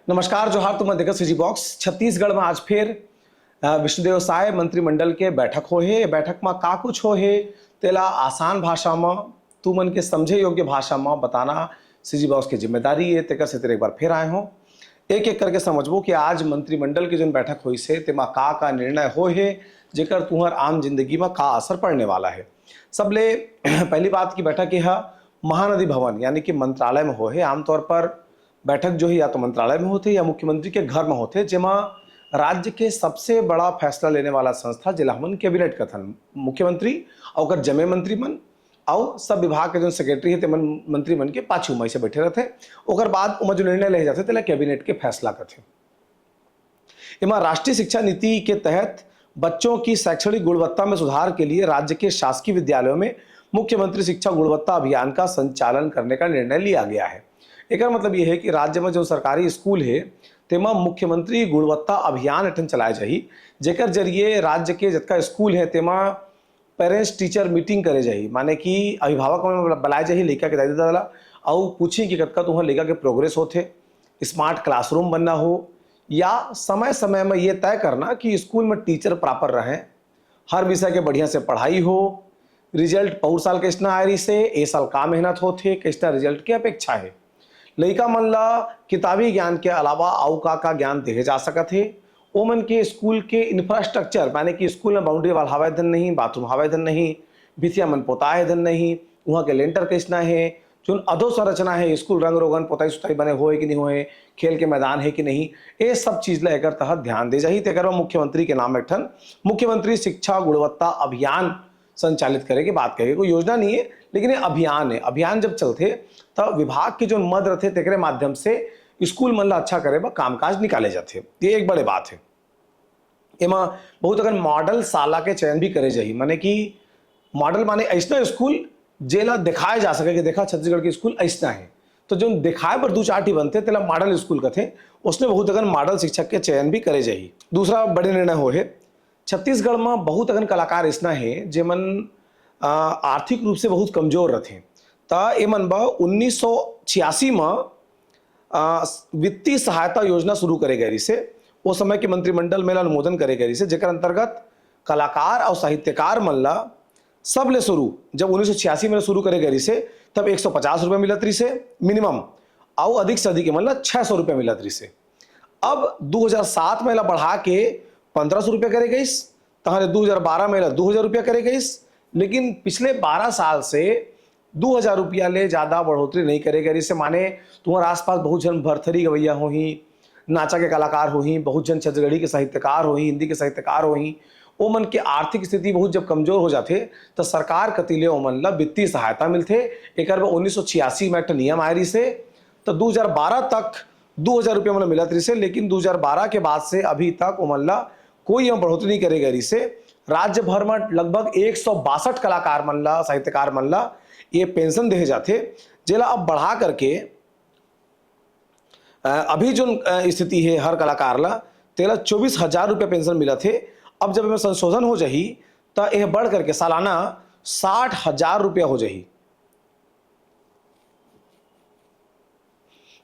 नमस्कार जोहार। तुम देखा सीजी बॉक्स। छत्तीसगढ़ में आज फिर विष्णुदेव साय मंत्रिमंडल के बैठक हो है। बैठक में का कुछ हो है तेला आसान भाषा में तू मन के समझे योग्य भाषा में बताना सीजी बॉक्स की जिम्मेदारी है। तेकर से तेरे एक बार फिर आए हो, एक एक करके समझबो कि आज मंत्रिमंडल की जो बैठक हुई से तेमा का निर्णय हो है, जेकर तुहर आम जिंदगी में का असर पड़ने वाला है। सबले पहली बात की बैठक यह महानदी भवन यानी कि मंत्रालय में हो है। आमतौर पर बैठक जो है या तो मंत्रालय में होते या मुख्यमंत्री के घर में होते, जेमा राज्य के सबसे बड़ा फैसला लेने वाला संस्था जिला हमन कैबिनेट कथन मुख्यमंत्री और जमे मंत्री मन और सब विभाग के जो सेक्रेटरी है तेमन मंत्री मन के पाछू मई से बैठे रहते। ओकर बाद उमा जो निर्णय ले जाते तेला कैबिनेट के फैसला करते। इमा राष्ट्रीय शिक्षा नीति के तहत बच्चों की शैक्षणिक गुणवत्ता में सुधार के लिए राज्य के शासकीय विद्यालयों में मुख्यमंत्री शिक्षा गुणवत्ता अभियान का संचालन करने का निर्णय लिया गया है। एक मतलब यह है कि राज्य में जो सरकारी स्कूल है तेमा मुख्यमंत्री गुणवत्ता अभियान अठन चलाए जाही, जेकर जरिए राज्य के जितना स्कूल है तेमा पेरेंट्स टीचर मीटिंग करे जाही, माने कि अभिभावक में बुलाए जाही लड़का के दादा दादा और पूछी कि कतका तुम्हार लड़का के प्रोग्रेस होते, स्मार्ट क्लासरूम बनना हो या समय समय में ये तय करना कि स्कूल में टीचर प्रॉपर रहें, हर विषय के बढ़िया से पढ़ाई हो, रिजल्ट पौर साल कैसना आयरी से ए साल का मेहनत होते, कैसना रिजल्ट की अपेक्षा है। लड़का मन ला किताबी ज्ञान के अलावा आउ का ज्ञान देहे जा सकत है। ओमन के स्कूल के इंफ्रास्ट्रक्चर माने कि स्कूल में बाउंड्री वाल हवाई धन नहीं, बाथरूम हवाई धन नहीं, भितिया मन पोताए धन नहीं, वहाँ के लेंटर कैसना है, जो अधोसंरचना है स्कूल रंग रोगन पोताई सुताई बने होए कि नहीं होए, खेल के मैदान है कि नहीं, ये सब चीज ला एकर तहत ध्यान दे जाही। तेकर मुख्यमंत्री के नाम एक मुख्यमंत्री शिक्षा गुणवत्ता अभियान संचालित करे की बात कहे। कोई योजना नहीं है लेकिन ये अभियान है। अभियान जब चलते तब विभाग के जो मद रहते तेकरे माध्यम से स्कूल मन ला अच्छा करे बा कामकाज निकाले जाते। ये एक बड़े बात है। एमा बहुत अगर मॉडल शाला के चयन भी करे जाही, माने कि मॉडल माने ऐसा स्कूल जेला दिखाया जा सके कि देखा छत्तीसगढ़ के स्कूल ऐसा है, तो जो दिखाए पर दो चार बनते तेला मॉडल स्कूल कथे, उसमें बहुत अगर मॉडल शिक्षक के चयन भी करे जाही। दूसरा बड़े निर्णय हो है छत्तीसगढ़ में बहुत अगन कलाकार ऐसा है जेमन आर्थिक रूप से बहुत कमजोर रहते। तो एमन बा 1986 में वित्तीय सहायता योजना शुरू करे गई से वो समय के मंत्रिमंडल में अनुमोदन करे गई से, जेकर अंतर्गत कलाकार और साहित्यकार मन ला सब ले शुरू जब 1986 में शुरू करे गई से तब 150 रुपये मिलत रही से मिनिमम और अधिक से अधिक मन ला 600 रुपये मिलत रही से। अब 2007 में बढ़ा के 1500 रुपये करे गई, तहरे 2012 में 2000 रुपया करे गई, लेकिन पिछले 12 साल से 2000 रुपया ले ज्यादा बढ़ोतरी नहीं करे गई से। माने तुम्हारे आसपास बहुत जन भरथरी गवैया हो ही, नाचा के कलाकार हो ही, बहुत जन छत्तीसगढ़ी के साहित्यकार हो ही, हिंदी के साहित्यकार हो ही, ओमन के आर्थिक स्थिति बहुत जब कमजोर हो जाते तो सरकार कतीले ओमन ला वित्तीय सहायता मिलते। एक 1986 में एक नियम आयरी से तो 2012 तक 2000 रुपया मन मिलत रही से, लेकिन 2012 के बाद से अभी तक ओमन ला कोई बढ़ोतरी नहीं करे गई से। राज्य भर में लगभग 162 कलाकार मन ला साहित्यकार मन ला ये पेंशन दे जाते, जेला अब बढ़ा करके अभी जो स्थिति है हर कलाकार ला तेला 24,000 रुपये पेंशन मिला थे। अब जब में संशोधन हो जाही तो यह बढ़ करके सालाना 60,000 रुपया हो जाही।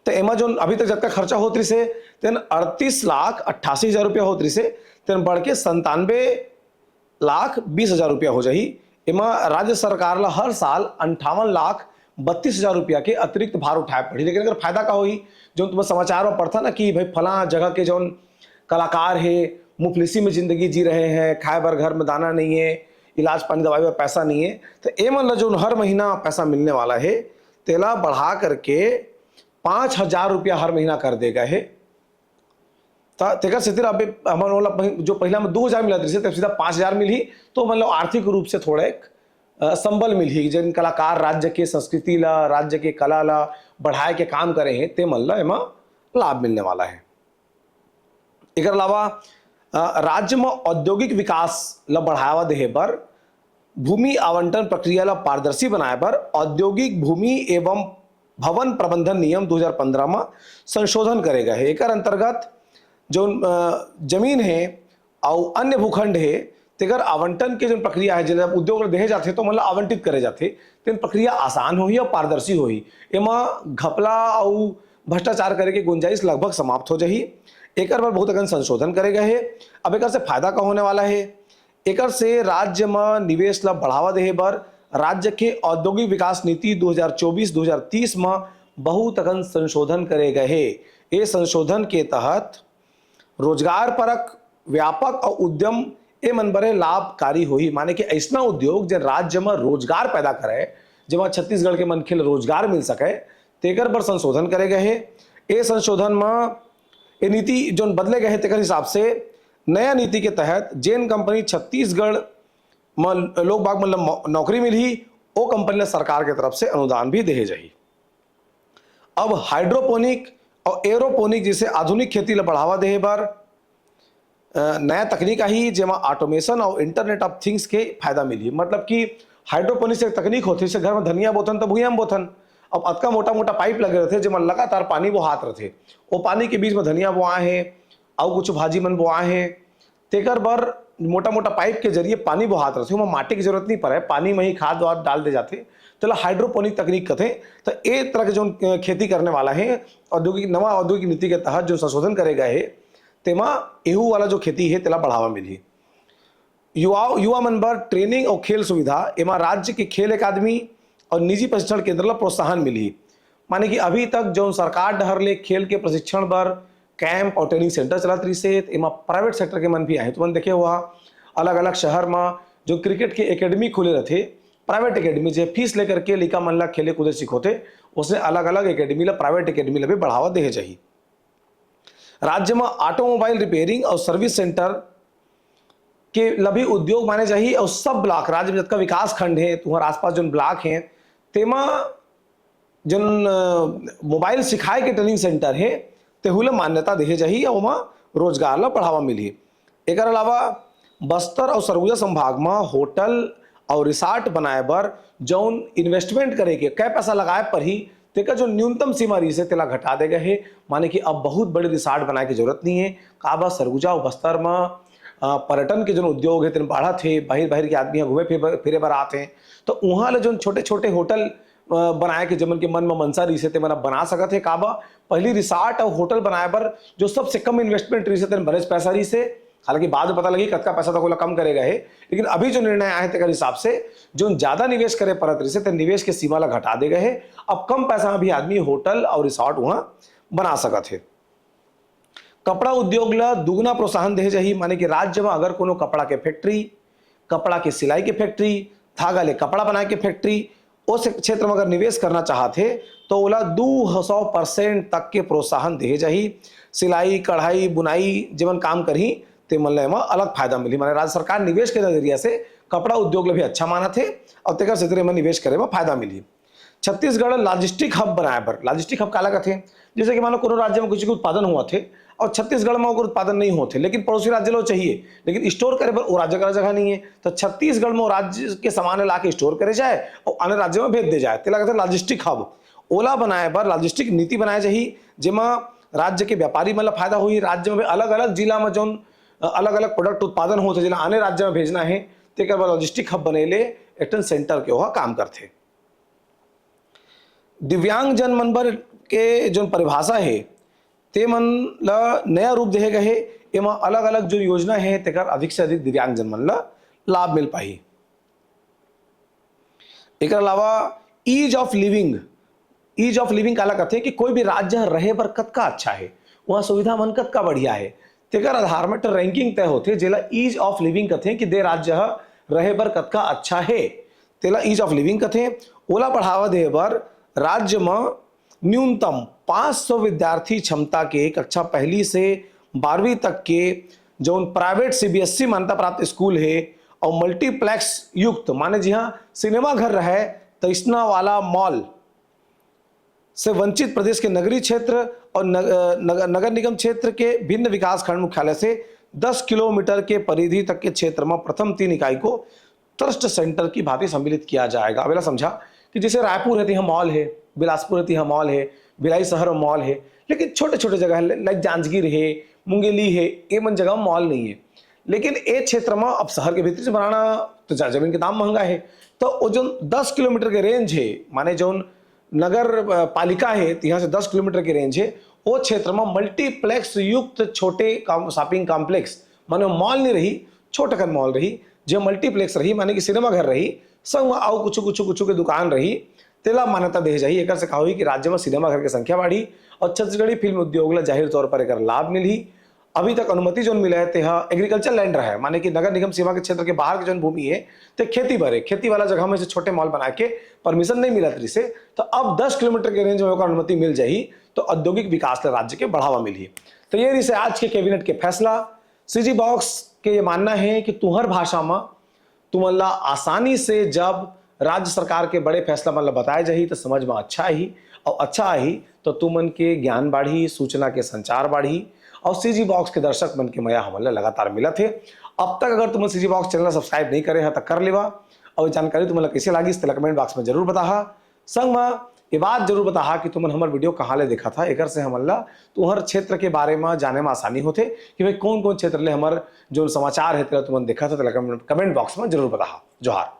तो एमा जो अभी तक जब तक खर्चा होती से तेन 38,88,000 रुपया होती से तेन बढ़ के 97,20,000 रुपया हो जाही। एमा राज्य सरकार ला हर साल 58,32,000 रुपया के अतिरिक्त भार उठाए पड़ी। लेकिन अगर फायदा का होई जो तुम्हें समाचार में पढ़ता ना कि भाई फला जगह के जो कलाकार है मुफलिसी में जिंदगी जी रहे हैं, खाए भर घर में दाना नहीं है, इलाज पानी दवाई पर पैसा नहीं है, तो एमन ला जो हर महीना पैसा मिलने वाला है तेला बढ़ा करके 5,000 रुपया हर महीना कर देगा है। तेकर से अभी हमारे जो पहला में 2,000 मिला था तब सीधा 5,000 मिली, तो मतलब आर्थिक रूप से थोड़ा एक संबल मिली। जिन कलाकार राज्य के संस्कृति ला राज्य के कला ला बढ़ाए के काम करे हैं ते मन ला एमा लाभ मिलने वाला है। एक अलावा राज्य में औद्योगिक विकास ला बढ़ावा देहे पर भूमि आवंटन प्रक्रिया ला पारदर्शी बनाए पर औद्योगिक भूमि एवं भवन प्रबंधन नियम 2015 में संशोधन करेगा है। एक अंतर्गत जो जमीन है और अन्य भूखंड है तेकर आवंटन के जो प्रक्रिया है जब उद्योग देहे जाते तो मतलब आवंटित करे जाते तेन प्रक्रिया आसान हो ही और पारदर्शी हो ही। एमा घपला और भ्रष्टाचार करे के गुंजाइश लगभग समाप्त हो जाही। एकर पर बहुत अगन संशोधन करे गए है। अब एकर से फायदा का होने वाला है, एकर से राज्य में निवेश ला बढ़ावा देहे बर राज्य के औद्योगिक विकास नीति 2024-2030 में बहुत अगन संशोधन करे गए है। ये संशोधन के तहत रोजगार परक व्यापक और उद्यम ए मन बड़े लाभकारी हुई, माने कि ऐसा उद्योग जो राज्य में रोजगार पैदा करे, जब छत्तीसगढ़ के मनखे रोजगार मिल सके, तेकर पर संशोधन करे गए है। ये संशोधन में ये नीति जो बदले गए तेकर हिसाब से नया नीति के तहत जेन कंपनी छत्तीसगढ़ में लोग बाग मतलब नौकरी मिली, वो कंपनी ने सरकार के तरफ से अनुदान भी दे जाही। अब हाइड्रोपोनिक और एरोपोनिक जैसे आधुनिक खेती ला बढ़ावा दे बर नया तकनीक आई, जेमा ऑटोमेशन और इंटरनेट ऑफ थिंग्स के फायदा मिली। मतलब कि हाइड्रोपोनिक्स एक तकनीक होती है, घर में धनिया बोथन तो भुइयां बोथन। अब अतका मोटा मोटा पाइप लगे रहते जेमा लगातार पानी वो हाथ रहते, वो पानी के बीच में धनिया बोआए हैं और कुछ भाजी मन बोआए हैं, तेकर बर मोटा मोटा पाइप के जरिए पानी बहात रहते, वहाँ माटी की जरूरत नहीं पड़े, पानी में ही खाद वाद डाल दे जाते, तो हाइड्रोपोनिक तकनीक कहते। तो एक तरह के जो खेती करने वाला है औद्योगिक नवा औद्योगिक नीति के तहत जो संशोधन करे गए है, तेमा एहू वाला जो खेती है तेला बढ़ावा मिली। युवा मन बर ट्रेनिंग और खेल सुविधा, एमा राज्य के खेल अकादमी और निजी प्रशिक्षण केंद्र ला प्रोत्साहन मिली। माने कि अभी तक जो सरकार डहर ले खेल के प्रशिक्षण बर कैंप और ट्रेनिंग सेंटर चलत रही से, एमा प्राइवेट सेक्टर के मन भी आए। तो मन देखे हुआ अलग अलग शहर में जो क्रिकेट के एकेडमी खुले रहते, प्राइवेट एकेडमी जो फीस लेकर के लड़का मन ला खेले कूदे सिखोते, उसने अलग अलग एकेडमी ला प्राइवेट एकेडमी ला भी बढ़ावा दे चाहिए। राज्य में ऑटोमोबाइल रिपेयरिंग और सर्विस सेंटर के लभी उद्योग माने चाहिए। और सब ब्लॉक राज्य में जितना विकास खंड है, तुम्हारे आसपास जो ब्लॉक हैं, तेमा जो मोबाइल सिखाए के ट्रेनिंग सेंटर है, तेहुला मान्यता दे चाहिए और वहाँ रोजगार ला बढ़ावा मिली। एक अलावा बस्तर और सरगुजा संभाग में होटल और रिसॉर्ट बनाए बर जौन इन्वेस्टमेंट करे के कै पैसा लगाए पर ही तेका जो न्यूनतम सीमा रही से तेला घटा देगा है। माने कि अब बहुत बड़े रिसॉर्ट बनाए की जरूरत नहीं है। काबा सरगुजा और बस्तर में पर्यटन के जो उद्योग है तेन बढ़ा थे, बाहर बाहर के आदमी घूमे फिरे बर आते हैं, तो वहाँ ले जो छोटे छोटे होटल बनाए के जमन के मन में मनसा रही से ते मना बना सकत है। काबा पहली रिसॉर्ट और होटल बनाए बर जो सबसे कम इन्वेस्टमेंट रही से तेन बड़े पैसा रही से, हालांकि बाद में पता लगी कतका पैसा तक तो कम करेगा है, लेकिन अभी जो निर्णय आए तेकर हिसाब से जो ज्यादा निवेश करे परत रही से तेन निवेश के सीमा ला घटा देगा है। अब कम पैसा में भी आदमी होटल और रिसॉर्ट वहां बना सकत है। कपड़ा उद्योग ला दुगना प्रोत्साहन दे चाहिए। माने कि राज्य में अगर कोनो कपड़ा के फैक्ट्री, कपड़ा के सिलाई के फैक्ट्री, धागा ले कपड़ा बनाए के फैक्ट्री, उस क्षेत्र में अगर निवेश करना चाहते तो ओला 200% तक के प्रोत्साहन दे चाहिए। सिलाई कढ़ाई बुनाई जीवन काम करी ते मन में अलग फायदा मिली। माने राज्य सरकार निवेश के नजरिया से कपड़ा उद्योग भी अच्छा माना थे और तेकर क्षेत्र में निवेश करे में फायदा मिली। छत्तीसगढ़ लॉजिस्टिक हब बनाए पर, लॉजिस्टिक हब काला कहते, जैसे कि मानो कोनो राज्य में किसी के उत्पादन हुआ थे और छत्तीसगढ़ में उत्पादन नहीं होते, लेकिन पड़ोसी राज्य लो चाहिए, लेकिन स्टोर करे पर वो राज्य का जगह नहीं है, तो छत्तीसगढ़ में राज्य के सामान ला के स्टोर करे जाए और अन्य राज्यों में भेज दे जाए, तेला कहते लॉजिस्टिक हब। ओला बनाए पर लॉजिस्टिक नीति बनाए चाहिए, जिमा राज्य के व्यापारी मतलब फायदा हुई। राज्य में अलग अलग जिला में जो अलग अलग प्रोडक्ट उत्पादन होते जिला अन्य राज्य में भेजना है, तेकर बाद लॉजिस्टिक हब बनेले एक्टन सेंटर के वह काम करते। दिव्यांग जन मन बर के जो परिभाषा है ते मन ला नया रूप दे गए, एमा अलग अलग जो योजना है तेकर अधिक से अधिक दिव्यांग जन मन ला लाभ मिल पाई। एक अलावा ईज ऑफ लिविंग काला कहते कि कोई भी राज्य रहे बर कतका अच्छा है, वहाँ सुविधा मन कतका बढ़िया है, तेकर आधार में रैंकिंग तय होते, जेला ईज ऑफ लिविंग कहते कि दे राज्य रहे बर कतका अच्छा है, तेला ईज ऑफ लिविंग कहते। ओला बढ़ावा दे बर राज्य में न्यूनतम 500 विद्यार्थी क्षमता के कक्षा पहली से 12वीं तक के जो प्राइवेट सीबीएसई मान्यता प्राप्त स्कूल है और मल्टीप्लेक्स युक्त, माने जी हाँ सिनेमा घर रहे तैसना वाला मॉल से वंचित प्रदेश के नगरीय क्षेत्र और नगर निगम क्षेत्र के भिन्न विकास खंड मुख्यालय से 10 किलोमीटर के परिधि तक के क्षेत्र में प्रथम 3 इकाई को ट्रस्ट सेंटर की भांति सम्मिलित किया जाएगा। अगला समझा कि जैसे रायपुर है तो यहाँ मॉल है, बिलासपुर है तो यहाँ मॉल है, भिलाई शहर में मॉल है, लेकिन छोटे छोटे जगह है, लाइक जांजगीर है, मुंगेली है, ये मन जगह मॉल नहीं है। लेकिन ये क्षेत्र में अब शहर के भीतर से बनाना तो जमीन के दाम महंगा है, तो वो जो 10 किलोमीटर के रेंज है, माने जो नगर पालिका है, यहाँ से 10 किलोमीटर की रेंज है, वो क्षेत्र में मल्टीप्लेक्स युक्त छोटे शॉपिंग कॉम्प्लेक्स माने मॉल नहीं रही, छोटकन मॉल रही, जो मल्टीप्लेक्स रही माने कि सिनेमा घर रही, संग में आओ कुछ के दुकान रही, तेला मान्यता दे जाही। एक से कहा हुई कि राज्य में सिनेमा घर की संख्या बढ़ी और छत्तीसगढ़ी फिल्म उद्योग ला जाहिर तौर पर एक लाभ मिली। अभी तक अनुमति जो मिला है तेहा एग्रीकल्चर लैंड रहा है, माने कि नगर निगम सीमा के क्षेत्र के बाहर की जो भूमि है तो खेती भरे, खेती वाला जगह में से छोटे मॉल बना के परमिशन नहीं मिला तरी से, तो अब 10 किलोमीटर के रेंज में अनुमति मिल जाही तो औद्योगिक विकास राज्य के बढ़ावा मिली। तो ये रिसे आज के कैबिनेट के फैसला। सीजी बॉक्स के ये मानना है कि तुहर भाषा में तुमला आसानी से जब राज्य सरकार के बड़े फैसला मतलब बताए जाही तो समझ में अच्छा ही, और अच्छा ही तो तुमन के ज्ञान बढ़ी, सूचना के संचार बढ़ी, और सीजी बॉक्स के दर्शक मन के मया हमला लगातार मिला थे। अब तक अगर तुम सीजी बॉक्स चैनल सब्सक्राइब नहीं करे तो कर लेवा, और जानकारी तुम्हें कैसे लगी इस कमेंट बॉक्स में जरूर बताहा। संग में ये बात जरूर बताहा कि तुमन हमार वीडियो कहाँ ले देखा था, एक से हमला तुम्हार क्षेत्र के बारे में जाने में आसानी होते कि भाई कौन कौन क्षेत्र ले हमार जो समाचार है तुमन देखा था, कमेंट बॉक्स में जरूर बताहा। जोहार।